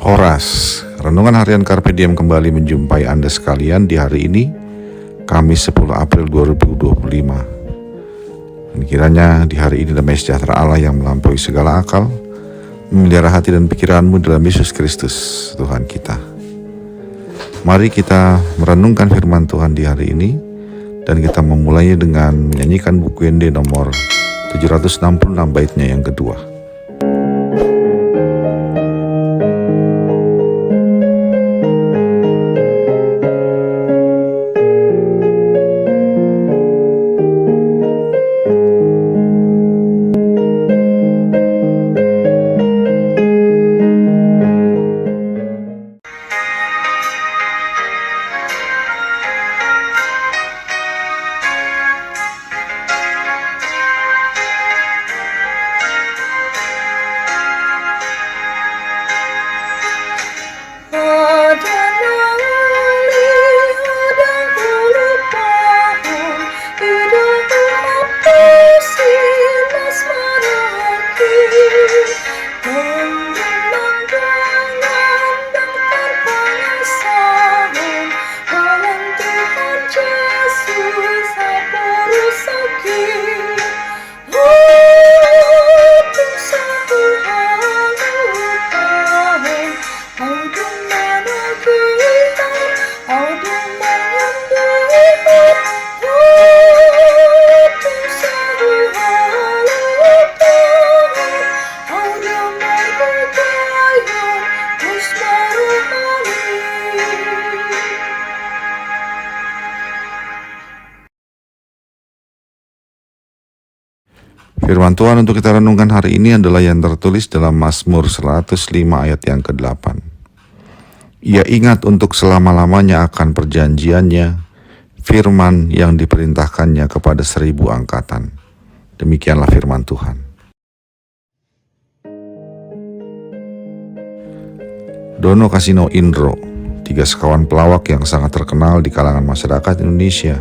Horas, renungan harian Carpe Diem kembali menjumpai Anda sekalian di hari ini, Kamis 10 April 2025. Dan kiranya di hari ini damai sejahtera Allah yang melampaui segala akal, memelihara hati dan pikiranmu dalam Yesus Kristus, Tuhan kita. Mari kita merenungkan firman Tuhan di hari ini, dan kita memulainya dengan menyanyikan buku Ende nomor 766 baitnya yang kedua. Firman Tuhan untuk kita renungkan hari ini adalah yang tertulis dalam Mazmur 105 ayat yang ke-8. Ia ingat untuk selama-lamanya akan perjanjiannya, firman yang diperintahkannya kepada 1000 angkatan. Demikianlah firman Tuhan. Dono Kasino Indro, 3 sekawan pelawak yang sangat terkenal di kalangan masyarakat Indonesia,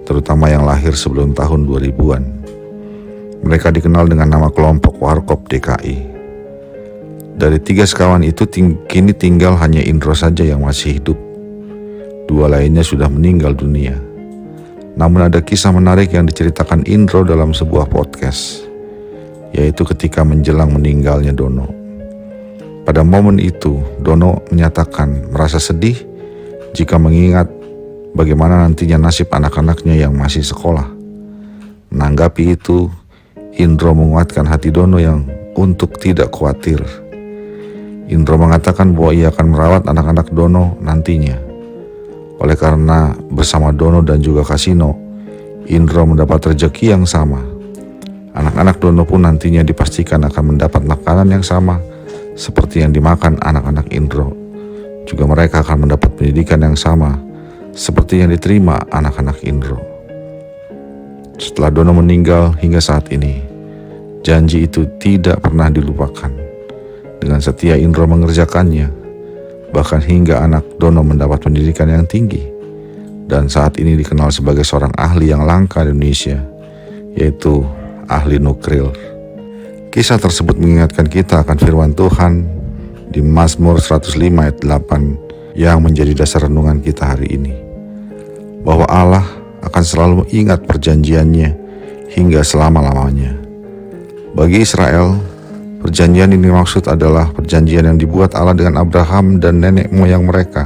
terutama yang lahir sebelum tahun 2000-an. Mereka dikenal dengan nama kelompok Warkop DKI. Dari 3 sekawan itu kini tinggal hanya Indro saja yang masih hidup. 2 lainnya sudah meninggal dunia. Namun ada kisah menarik yang diceritakan Indro dalam sebuah podcast, yaitu ketika menjelang meninggalnya Dono. Pada momen itu, Dono menyatakan merasa sedih jika mengingat bagaimana nantinya nasib anak-anaknya yang masih sekolah. Menanggapi itu, Indro menguatkan hati Dono yang untuk tidak khawatir. Indro mengatakan bahwa ia akan merawat anak-anak Dono nantinya. Oleh karena bersama Dono dan juga Kasino, Indro mendapat rezeki yang sama. Anak-anak Dono pun nantinya dipastikan akan mendapat makanan yang sama seperti yang dimakan anak-anak Indro. Juga mereka akan mendapat pendidikan yang sama seperti yang diterima anak-anak Indro. Setelah Dono meninggal hingga saat ini, janji itu tidak pernah dilupakan. Dengan setia Indro mengerjakannya, bahkan hingga anak Dono mendapat pendidikan yang tinggi, dan saat ini dikenal sebagai seorang ahli yang langka di Indonesia, yaitu ahli nuklir. Kisah tersebut mengingatkan kita akan firman Tuhan di Mazmur 105 ayat 8 yang menjadi dasar renungan kita hari ini, bahwa Allah akan selalu ingat perjanjiannya hingga selama-lamanya. Bagi Israel, perjanjian ini maksud adalah perjanjian yang dibuat Allah dengan Abraham dan nenek moyang mereka.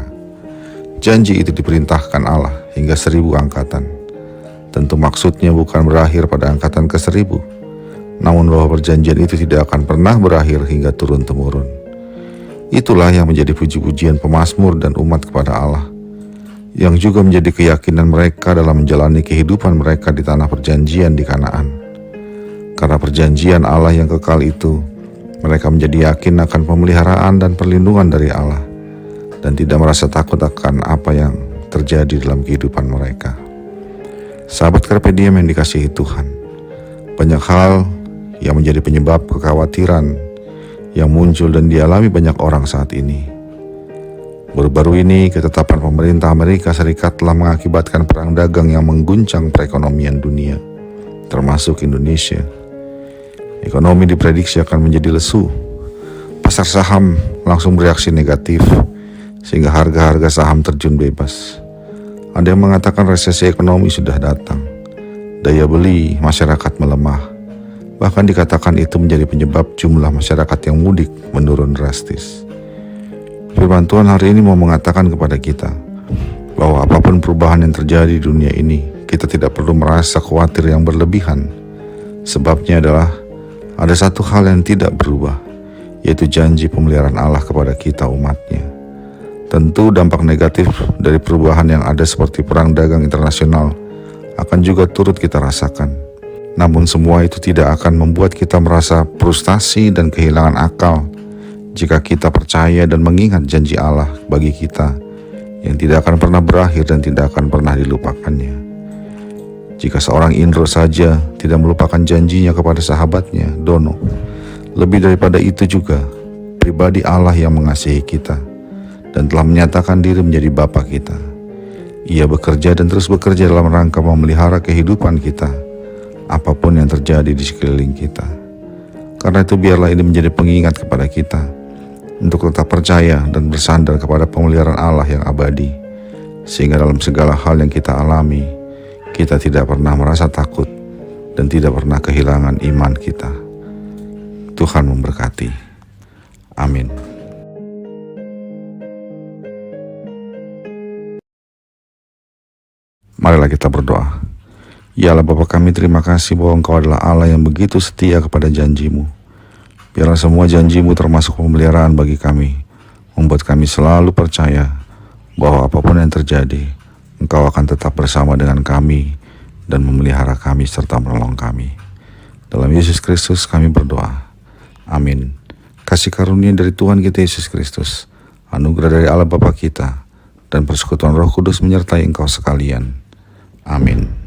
Janji itu diperintahkan Allah hingga 1000 angkatan. Tentu maksudnya bukan berakhir pada angkatan ke-1000, namun bahwa perjanjian itu tidak akan pernah berakhir hingga turun-temurun. Itulah yang menjadi puji-pujian pemazmur dan umat kepada Allah, yang juga menjadi keyakinan mereka dalam menjalani kehidupan mereka di tanah perjanjian di Kanaan. Karena perjanjian Allah yang kekal itu, mereka menjadi yakin akan pemeliharaan dan perlindungan dari Allah, dan tidak merasa takut akan apa yang terjadi dalam kehidupan mereka. Sahabat Carpe Diem yang dikasihi Tuhan, banyak hal yang menjadi penyebab kekhawatiran yang muncul dan dialami banyak orang saat ini. Baru-baru ini, ketetapan pemerintah Amerika Serikat telah mengakibatkan perang dagang yang mengguncang perekonomian dunia, termasuk Indonesia. Ekonomi diprediksi akan menjadi lesu. Pasar saham langsung bereaksi negatif, sehingga harga-harga saham terjun bebas. Ada yang mengatakan resesi ekonomi sudah datang, daya beli masyarakat melemah. Bahkan dikatakan itu menjadi penyebab jumlah masyarakat yang mudik menurun drastis. Firman Tuhan hari ini mau mengatakan kepada kita bahwa apapun perubahan yang terjadi di dunia ini, kita tidak perlu merasa khawatir yang berlebihan. Sebabnya adalah ada satu hal yang tidak berubah, yaitu janji pemeliharaan Allah kepada kita umatnya. Tentu dampak negatif dari perubahan yang ada seperti perang dagang internasional akan juga turut kita rasakan. Namun semua itu tidak akan membuat kita merasa frustasi dan kehilangan akal jika kita percaya dan mengingat janji Allah bagi kita yang tidak akan pernah berakhir dan tidak akan pernah dilupakannya. Jika seorang Indro saja tidak melupakan janjinya kepada sahabatnya, Dono, lebih daripada itu juga, pribadi Allah yang mengasihi kita dan telah menyatakan diri menjadi Bapa kita. Ia bekerja dan terus bekerja dalam rangka memelihara kehidupan kita, apapun yang terjadi di sekeliling kita. Karena itu biarlah ini menjadi pengingat kepada kita untuk tetap percaya dan bersandar kepada pemeliharaan Allah yang abadi, sehingga dalam segala hal yang kita alami, kita tidak pernah merasa takut dan tidak pernah kehilangan iman kita. Tuhan memberkati. Amin. Marilah kita berdoa. Ya Allah Bapa kami, terima kasih bahwa Engkau adalah Allah yang begitu setia kepada janji-Mu. Biarlah semua janji-Mu termasuk pemeliharaan bagi kami, membuat kami selalu percaya bahwa apapun yang terjadi, Engkau akan tetap bersama dengan kami dan memelihara kami serta menolong kami. Dalam Yesus Kristus kami berdoa. Amin. Kasih karunia dari Tuhan kita Yesus Kristus, anugerah dari Allah Bapa kita, dan persekutuan Roh Kudus menyertai engkau sekalian. Amin.